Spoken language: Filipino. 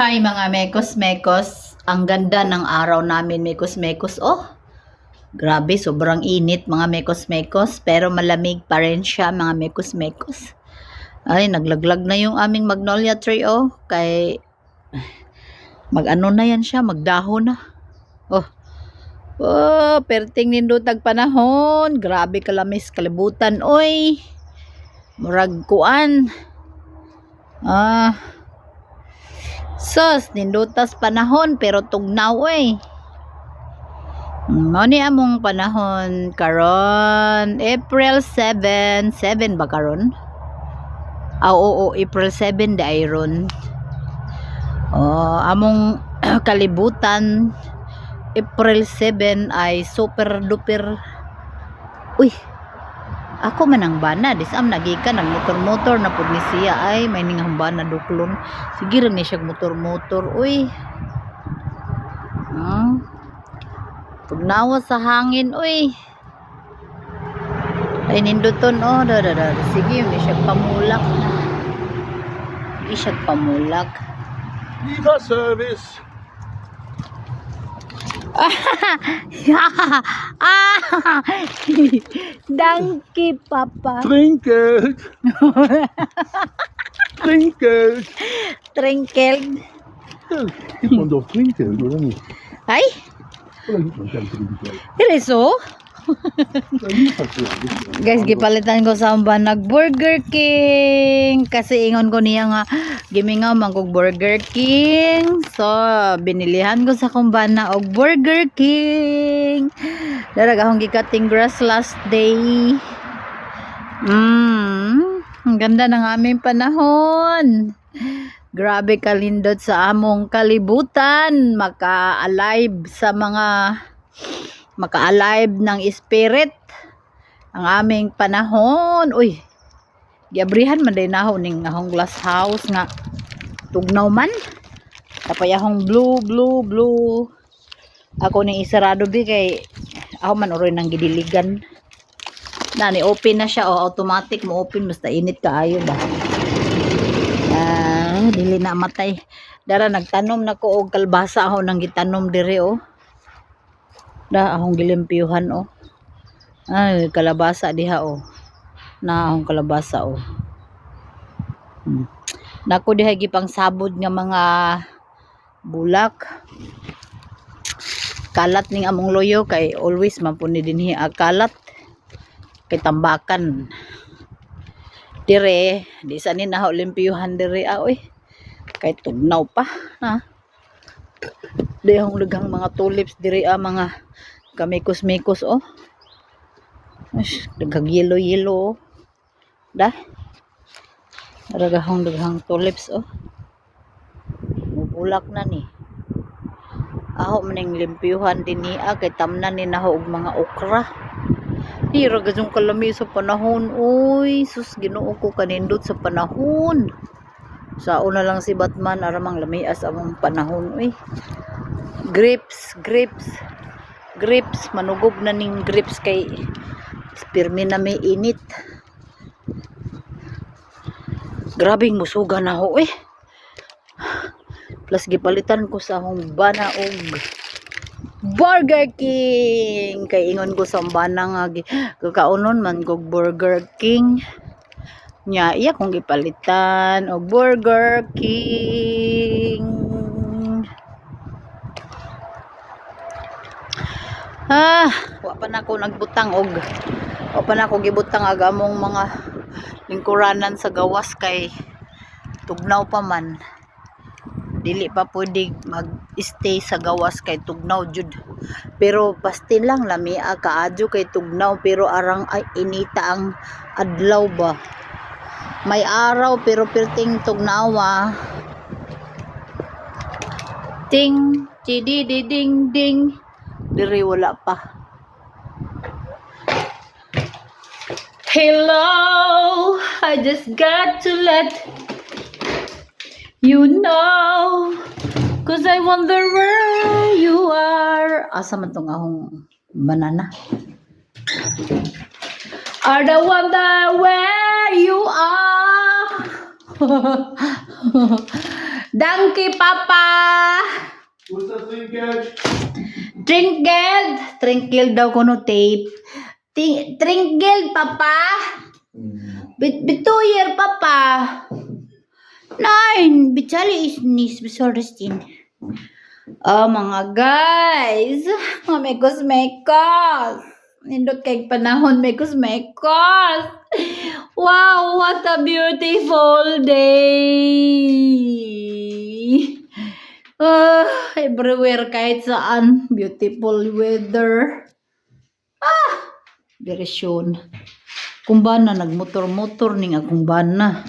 Hi mga mekos-mekos. Ang ganda ng araw namin, mekos-mekos. Oh, grabe, sobrang init mga mekos-mekos. Pero malamig pa rin siya mga mekos-mekos. Ay, naglaglag na yung aming magnolia tree. Oh, kay mag-ano na yan siya, magdahon na. Oh, perting nindutag panahon. Grabe kalamis, kalibutan. Oy, murag kuan. Sus, nindutas panahon pero tugnaw eh. Mao ni among panahon karon April 7 ba karon? Oo, April 7 di ron. Among kalibutan April 7 ay super duper. Uy, ako man ang bana, disam nagikan nag motor-motor na pud ni siya ay may ning bana duklon. Sige ra ni siya motor-motor, uy. Tugnawa sa hangin, uy. Ay ninduton oh, sige ni siya pamulak. Di siya pamulak. Viva service. Donkey papa. Trinket. Trinket. Trinkel. Hit man doch trinket, oder nicht? Ay, Oder hit man kein Trinket? direso. Guys, gipalitan ko sa umban nag Burger King kasi ingon ko niya nga gimingaw man kog Burger King. So, binilihan ko sa kumbana og Burger King. Darag akong gikating grass last day. Ang ganda ng aming panahon. Grabe kalindot sa among kalibutan. Maka-alive ng spirit ang aming panahon. Uy, giabrihan man din ako ning akong glass house nga tugnaw man. Tapay akong blue. Ako ning isarado bi kay ako man uroy nang gidiligan. Nani open na siya o automatic mo open basta init kaayo ba. Dili na matay. Dara nagtanom na ko og kalbasa ako nang gitanom dire oh. Da akong gilimpyuhan oh. Ay kalabasa diha oh. Na akong kalabasa oh. Nako diha gipang sabod nga mga bulak. Kalat ning among loyo kay always man pud ni dinhi kalat. Kay tambakan. Dire, di sa ni naho limpyuhan dire oy. Kay tugnaw pa ha. Di akong lugang mga tulips dire mga kamikos-mikos oh. Daghang yellow oh. Da. Daghang tulips oh. Mubulak na ni. Aho maning limpyuhan dinhi kay tamnan ni naho og mga okra. Di ra gazong kalami sa panahon uy. Sus Ginoo ko kanindot sa panahon. Sa una lang si Batman aramang lamias among panahon uy. Grapes manugog na ning grapes kay pirmi na may init. Grabing musuga na ho eh. Plus gipalitan ko sa akong bana og Burger King kay ingon ko sa bana nga kakaunon man kog Burger King nya iya kong gipalitan og Burger King. Wa pa na ako nagbutang og wa pa na ako gibutang agamong mga lingkuranan sa gawas kay tugnaw pa man. Dili pa pwede mag-stay sa gawas kay tugnaw jud. Pero pastil lang lamia kaadyo kay tugnaw pero arang ay inita ang adlaw ba. May araw pero perting tugnawa. Ting chidi ding ding. Diri wala pa. Hello, I just got to let you know, 'cause I wonder where you are. Asa man tong ahong banana? I wonder where you are. Donkey, Papa! What's that thing, Coach? Trinkled daw kuno tape. Trinkled, Papa! Bituyer, Papa! Nein, bitzali is nis besorestin. Oh, mga guys! Mga mekos-mekos! Nindot kay panahon, mekos-mekos! Wow, what a beautiful day! Everywhere kahit saan. Beautiful weather. Very soon. Kung ba na nagmotor-motor ning akong bana.